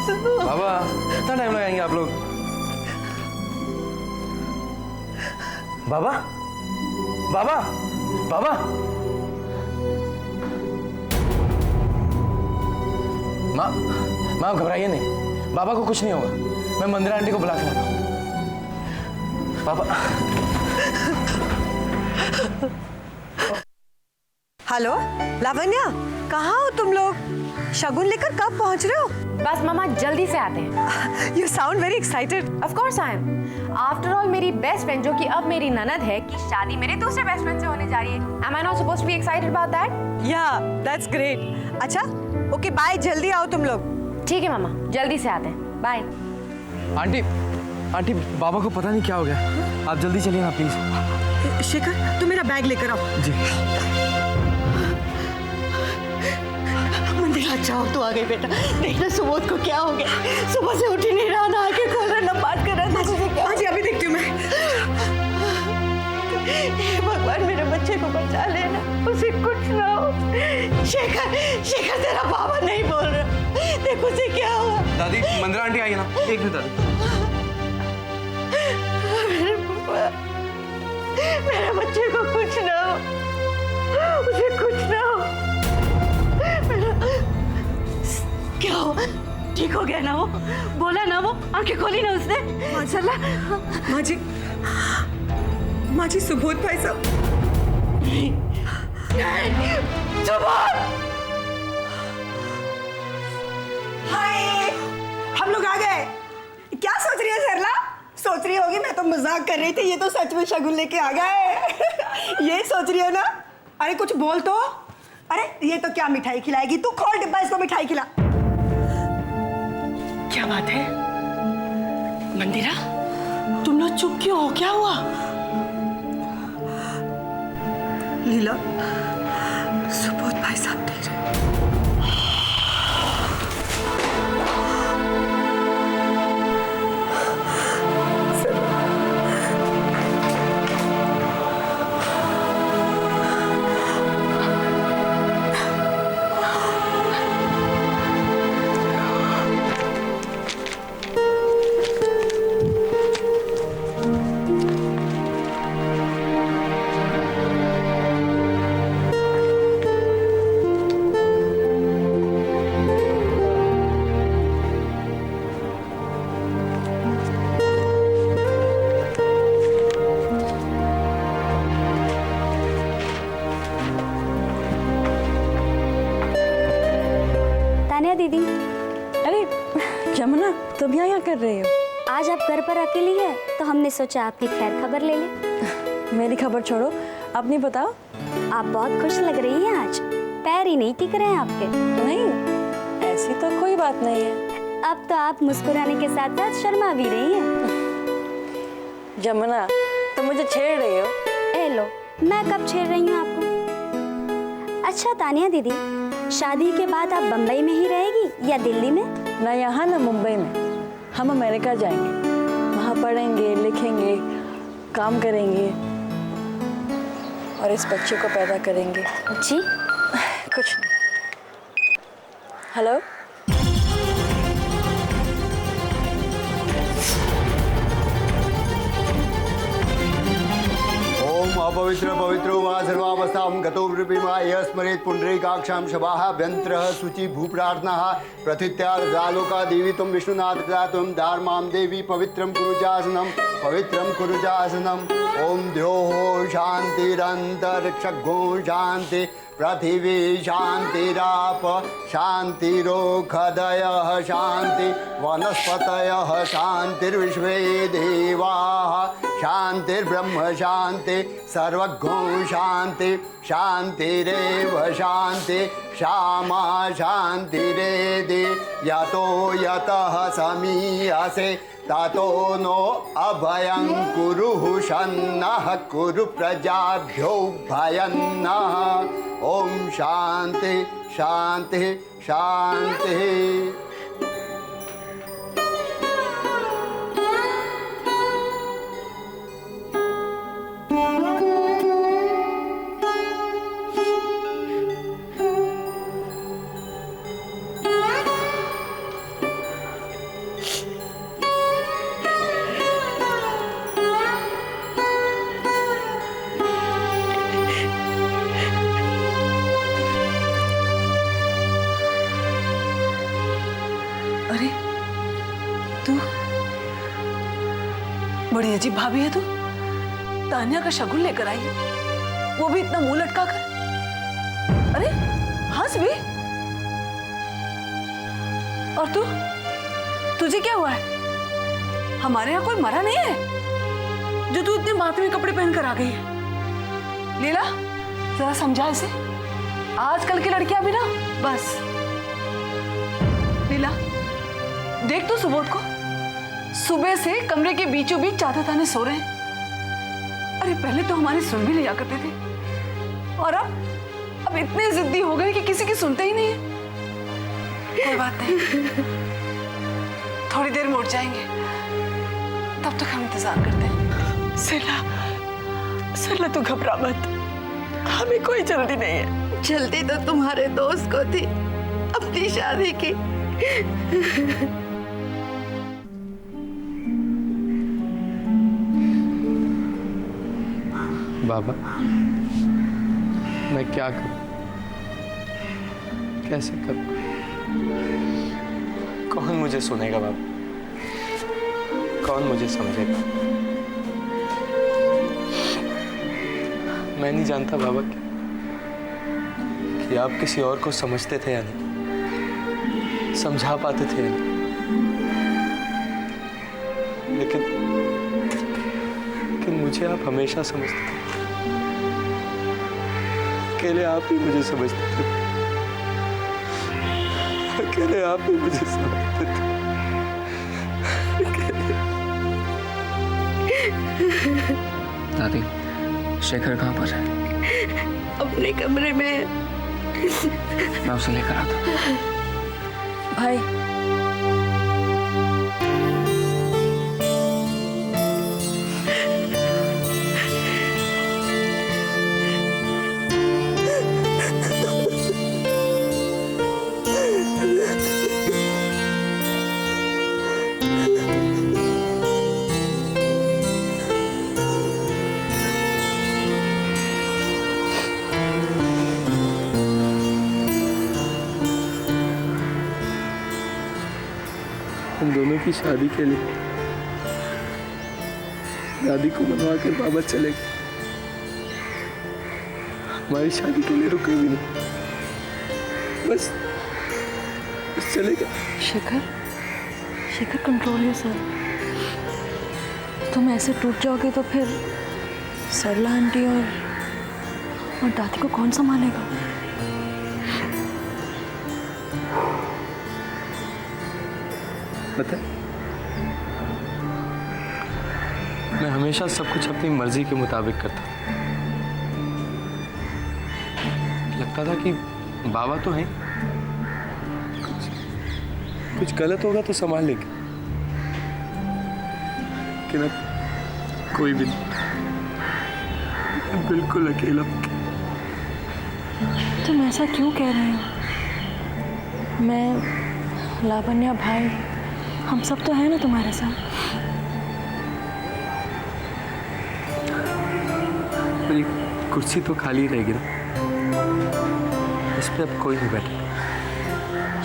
बाबा कितना टाइम लगाएंगे आप लोग? बाबा बाबा बाबा माँ माँ घबराइए नहीं, बाबा को कुछ नहीं होगा। मैं मंदिरा आंटी को बुला के लाता हूँ। बाबा। हेलो लावण्या, कहाँ हो तुम लोग? शगुन लेकर कब पहुँच रहे हो? बस मामा जल्दी से आते हैं। You sound very excited. Of course I am. After all मेरी बेस्ट फ्रेंड जो कि अब मेरी ननद है की शादी मेरे दूसरे बेस्ट फ्रेंड से होने जा रही है। Am I not supposed to be excited about that? Yeah, that's great. अच्छा, ओके बाय, जल्दी आओ तुम लोग। ठीक है मामा, जल्दी से आते हैं। बाय। आंटी आंटी बाबा को पता नहीं क्या हो गया, आप जल्दी चलिए ना प्लीज। शेखर, तुम मेरा बैग लेकर आओ। जी। मंदिर, अच्छा हो तो आ गई बेटा। देखना सुबोध को क्या हो गया, सुबह से उठ ही नहीं रहा, ना आके खोल रहा, ना बात कर रहा। हाँ जी, अभी देखती हूँ मैं। भगवान मेरे बच्चे को बचा लेना, उसे कुछ ना हो। शेखर, शेखर तेरा बाबा नहीं बोल रहा, देखो उसे क्या हुआ। दादी मंदिरा आंटी आई ना, एक मिनट दादी। मेरे बच्चे को कुछ ना हो, उसे कुछ ना हो। क्या हो, ठीक हो गया ना वो? बोला ना वो, आंखें खोली ना उसने? माशाल्लाह। माँ जी सुबोध भाई साहब। सुबोध! हाय, हम लोग आ गए। क्या सोच रही है सरला? सोच रही होगी मैं तो मजाक कर रही थी, ये तो सच में शगुन लेके आ गए। ये सोच रही है ना? अरे कुछ बोल तो। अरे ये तो क्या मिठाई खिलाएगी? तू खोल डिब्बा, इसको मिठाई खिला। क्या बात है मंदिरा, तुम लोग चुप क्यों हो? क्या हुआ? लीला, सुबोध भाई साहब ठीक है। दीदी। अरे जमुना, तुम यहाँ कर रहे हो? आज आप घर पर अकेली है तो हमने सोचा आपकी खैर खबर ले लें। मेरी खबर छोड़ो, अपनी बताओ। आप बहुत खुश लग रही हैं आज, पैर ही नहीं टिक रहे हैं आपके। नहीं, ऐसी तो कोई बात नहीं है। अब तो आप मुस्कुराने के साथ साथ शर्मा भी रही हैं। जमुना, तुम मुझे छेड़ रही हो। ए लो, मैं कब छेड़ रही हूँ आपको? अच्छा तानिया दीदी, शादी के बाद आप बम्बई में ही रहेगी या दिल्ली में? ना यहाँ ना मुंबई में। हम अमेरिका जाएंगे, वहाँ पढ़ेंगे, लिखेंगे, काम करेंगे और इस बच्चे को पैदा करेंगे। जी कुछ नहीं। हेलो, अपवित्र पवित्रो वा सर्वावस्थां गतो वृपिमा यः स्मरेत् पुण्डरीकाक्षां शवाभ्यन्तरः शुचि भूप्रार्थनाः प्रथित्यार्जालोका देवी त्वं विष्णुनाथदातुं धार्मां देवी पवित्रं कुरु जासनम् ॐ द्योः शान्तिरन्तरिक्षगो शान्ति पृथिवी शान्तिराप शान्तिरोखदयः शान्ति वनस्पतयः शान्तिर्विश्वे देवाः शान्तिर्ब्रह्म शान्ति सर्वगो शान्ति शान्तिरेव शान्ति श्यामा शान्तिरेदि यतो यतः समीयसे ततो नो अभयं कुरुः शन्नः कुरु प्रजाभ्यो भयन्नः ॐ शान्ति शान्ति शान्ति। तू बड़ी अजीब भाभी है तू। तान्या का शगुन लेकर आई है, वो भी इतना मुंह लटका कर। अरे हंस भी। और तू, तुझे क्या हुआ है? हमारे यहाँ कोई मरा नहीं है जो तू इतने मातमी कपड़े पहनकर आ गई है। लीला जरा समझा इसे, आजकल की लड़कियां भी ना बस। लीला देख तो सुबोध को, सुबह से कमरे के बीचों बीच चाहते ताने सो रहे हैं। अरे पहले तो हमारी सुन भी लिया करते थे, और अब इतने जिद्दी हो गए कि किसी की सुनते ही नहीं है। कोई बात नहीं, थोड़ी देर में उठ जाएंगे, तब तक हम इंतजार करते हैं। सरला तू घबरा मत, हमें कोई जल्दी नहीं है। जल्दी तो तुम्हारे दोस्त को थी अपनी शादी की। बाबा मैं क्या करूं, कैसे करूं? कौन मुझे सुनेगा बाबा, कौन मुझे समझेगा? मैं नहीं जानता बाबा कि आप किसी और को समझते थे या नहीं, समझा पाते थे या नहीं, लेकिन मुझे आप हमेशा समझते थे। अकेले आप ही मुझे समझते थे, अकेले आप ही मुझे समझते थे। दादी, शेखर कहाँ पर है? अपने कमरे में। मैं उसे लेकर आता हूँ। भाई हम दोनों की शादी के लिए दादी को मनवा कर बाबा चले गए, हमारी शादी के लिए रुके भी नहीं, बस चले गए। शेखर कंट्रोल है सर। तुम ऐसे टूट जाओगे तो फिर सरला आंटी और दादी को कौन संभालेगा? पता है, मैं हमेशा सब कुछ अपनी मर्जी के मुताबिक करता। लगता था कि बाबा तो हैं, कुछ गलत होगा तो संभाल लेंगे, लेकिन अब कोई भी नहीं, बिल्कुल अकेला। तुम ऐसा क्यों कह रहे हो? मैं, लावण्या, भाई, हम सब तो हैं ना तुम्हारे साथ। मेरी कुर्सी तो खाली रहेगी ना, इस पे अब कोई नहीं बैठे।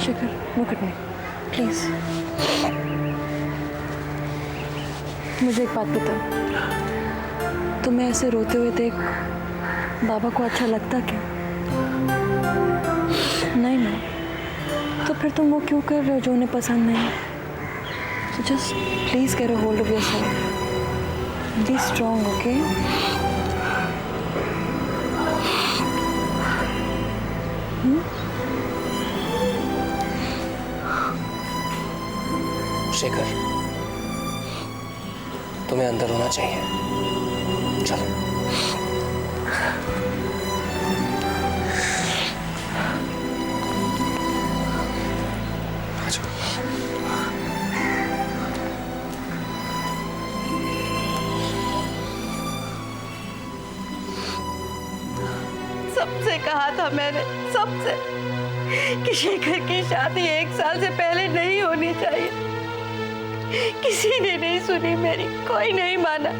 Shekhar, look at me, please. मुझे एक बात बताओ, तुम्हें ऐसे रोते हुए देख बाबा को अच्छा लगता क्या? नहीं ना, तो फिर तुम वो क्यों कर रहे हो जो उन्हें पसंद नहीं? So just please get a hold of yourself. Be strong, okay? Shekhar, तुम्हें अंदर होना चाहिए। चलो। सबसे कहा था मैंने, सबसे, कि शेखर की शादी 1 साल से पहले नहीं होनी चाहिए। किसी ने नहीं सुनी मेरी, कोई नहीं माना।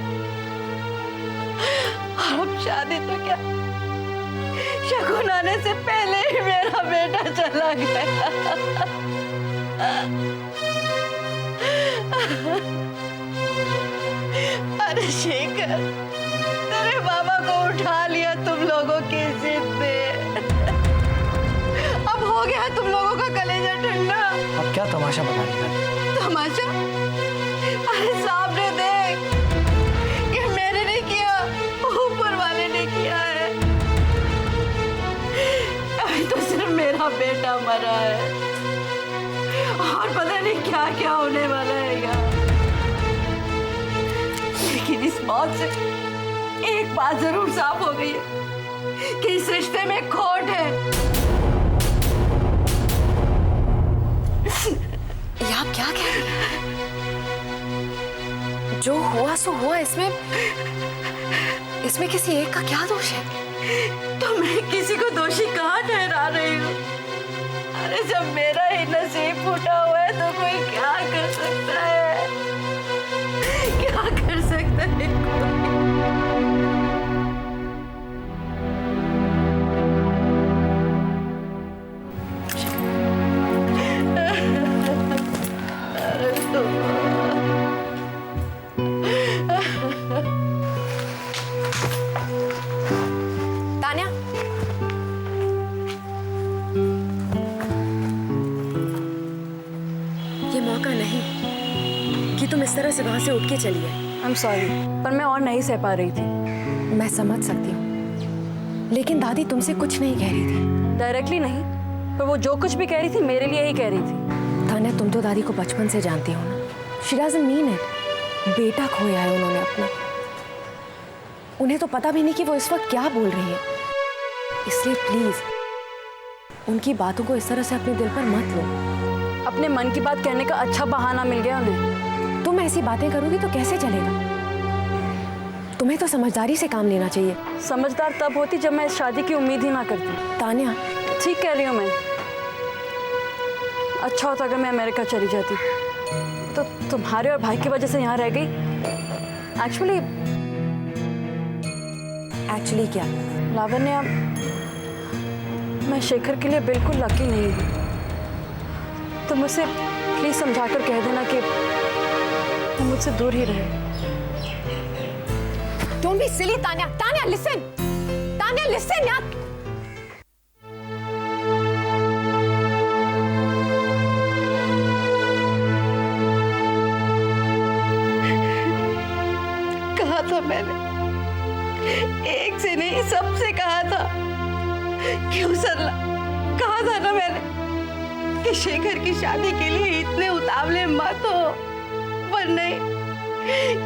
और अब शादी तो क्या, शगुन आने से पहले ही मेरा बेटा चला गया। अरे शेखर, तेरे बाबा को उठा लिया तुम लोगों की जिद ने। अब हो गया तुम लोगों का कलेजा ठंडा। अब क्या तमाशा बना लिया? तमाशा? अरे सामने देख, ये मैंने नहीं किया, ऊपर वाले ने किया है। अभी तो सिर्फ मेरा बेटा मरा है और पता नहीं क्या क्या होने वाला है यार। लेकिन इस मौत से एक बात जरूर साफ हो गई है कि इस रिश्ते में खोट है। ये आप क्या कह रही हैं? जो हुआ सो हुआ, इसमें किसी एक का क्या दोष है? तो मैं किसी को दोषी कहाँ ठहरा रही हूँ? अरे जब मेरा ही नसीब फूटा हुआ है तो कोई क्या कर सकता है? क्या कर सकता है कोई? तान्या, ये मौका नहीं कि तुम इस तरह से वहां से उठ के चली आई। आई एम सॉरी, पर मैं और नहीं सह पा रही थी। मैं समझ सकती हूँ, लेकिन दादी तुमसे कुछ नहीं कह रही थी। डायरेक्टली नहीं, पर वो जो कुछ भी कह रही थी मेरे लिए ही कह रही थी। तान्या, तुम तो दादी को बचपन से जानती हो ना। She doesn't mean it. बेटा खोया है उन्होंने अपना। उन्हें तो पता भी नहीं कि वो इस वक्त क्या बोल रही है। इसलिए प्लीज उनकी बातों को इस तरह से अपने दिल पर मत लो। अपने मन की बात कहने का अच्छा बहाना मिल गया उन्हें। तुम ऐसी बातें करोगी तो कैसे चलेगा? तुम्हें तो समझदारी से काम लेना चाहिए। समझदार तब होती जब मैं इस शादी की उम्मीद ही ना करती। तान्या, ठीक कह रही हूँ मैं। अच्छा होता अगर मैं अमेरिका चली जाती, तो तुम्हारे और भाई की वजह से यहाँ रह गई। एक्चुअली क्या? लावण्या, मैं शेखर के लिए बिल्कुल लकी नहीं हूँ। तो मुझसे प्लीज समझा कर कह देना कि वो मुझसे दूर ही रहे। Don't be silly, Tanya. Tanya, listen. Tanya, listen, यार। कहा था मैंने, एक से नहीं सबसे कहा था। क्यों सरला? कहा था ना मैंने कि शेखर की शादी के लिए इतने उतावले मत हो। पर नहीं,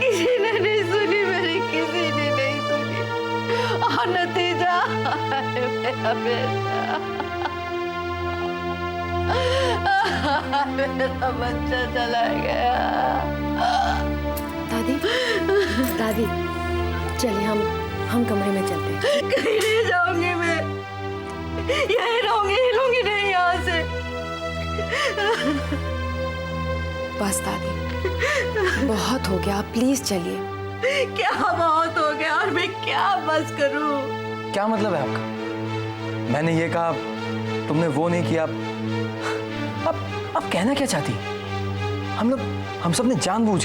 किसी ने नहीं सुनी मेरी, किसी ने नहीं सुनी। और नतीजा मेरा बेटा, मेरा बच्चा चला गया। दादी, चलिए हम कमरे में चलते हैं। कहीं नहीं जाऊंगी मैं, यहीं रहूंगी, हिलूंगी नहीं यहाँ से। बस दादी, बहुत हो गया, आप प्लीज चलिए। क्या बहुत हो गया और मैं क्या बस करूं? क्या मतलब है आपका? मैंने ये कहा, तुमने वो नहीं किया। अब कहना क्या चाहती? हम सब ने जानबूझ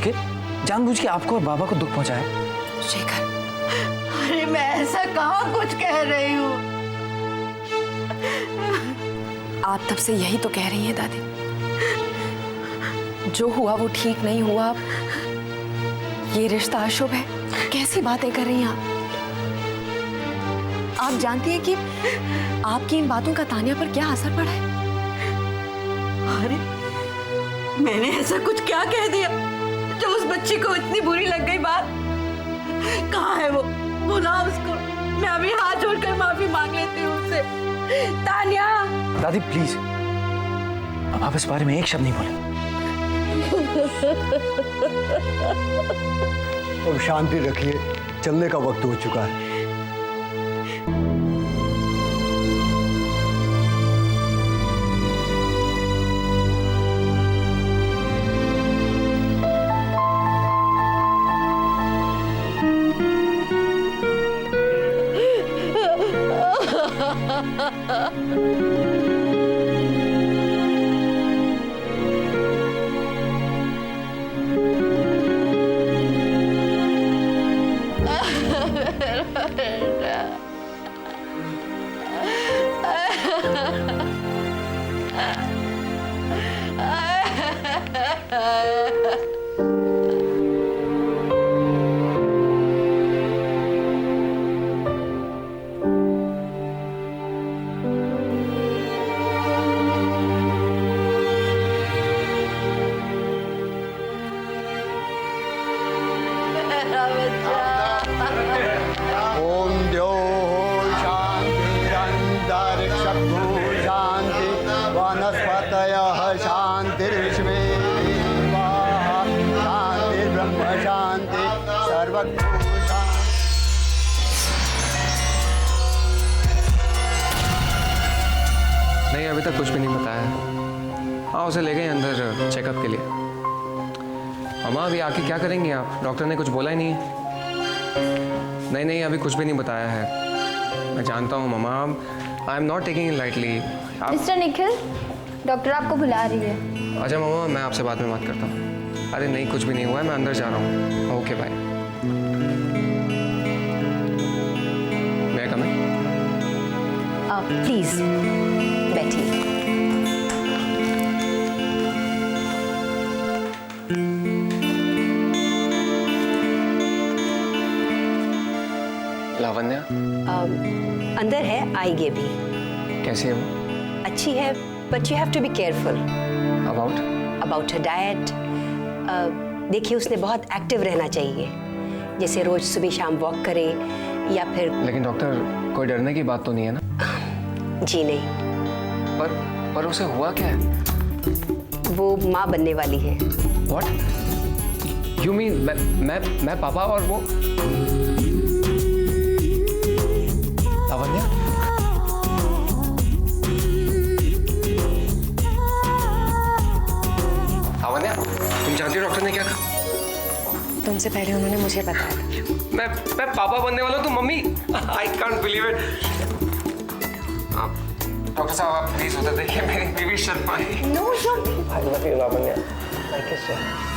के आपको और बाबा को दुख पहुंचाया। शेखर, अरे मैं ऐसा कहाँ कुछ कह रही हूँ। आप तब से यही तो कह रही हैं दादी। जो हुआ वो ठीक नहीं हुआ। ये रिश्ता अशुभ है। कैसी बातें कर रही हैं आप जानती हैं कि आपकी इन बातों का तान्या पर क्या असर पड़ा है? अरे मैंने ऐसा कुछ क्या कह दिया जो उस बच्ची को इतनी बुरी लग गई बात? कहाँ है वो? बुला उसको, मैं अभी हाथ जोड़कर माफी मांग लेती हूँ उससे। तान्या, दादी प्लीज, अब आप इस बारे में एक शब्द नहीं बोले। अब शांति रखिए, चलने का वक्त हो चुका है। ओम द्योः शान्तिरन्तरिक्षो शान्ति वनस्पतयः शान्तिर्विश्वे शान्तिर्ब्रह्म शान्ति सर्वज्ञो शान्ति। नहीं, अभी तक कुछ भी नहीं बताया। हाँ, उसे ले गए अंदर चेकअप के लिए। मामा अभी आके क्या करेंगी आप? डॉक्टर ने कुछ बोला ही नहीं है। नहीं नहीं, अभी कुछ भी नहीं बताया है। मैं जानता हूँ मामा, I am not taking it lightly. आप मिस्टर निखिल, डॉक्टर आपको बुला रही है। अच्छा मामा, मैं आपसे बाद में बात करता हूँ। अरे नहीं, कुछ भी नहीं हुआ है, मैं अंदर जा रहा हूँ। Okay bye. मैं कम है? प्लीज बैठिए। लावण्या अंदर है, आएगी भी। कैसी है वो? अच्छी है, but you have to be careful about her diet. देखिए, उसने बहुत एक्टिव रहना चाहिए, जैसे रोज सुबह शाम वॉक करे या फिर। लेकिन डॉक्टर, कोई डरने की बात तो नहीं है ना? जी नहीं। पर उसे हुआ क्या है? वो माँ बनने वाली है। What? You mean मैं पापा और वो? लावण्या? लावण्या, तुम जानती हो डॉक्टर ने क्या कहा? तुमसे पहले उन्होंने मुझे बताया था। मैं पापा बनने वाला हूँ तो mummy, I can't believe it. Doctor साहब, आप प्लीज उधर देखिए, मेरी बीवी शर्मा है। No, I love you Lavanya. Thank you so much.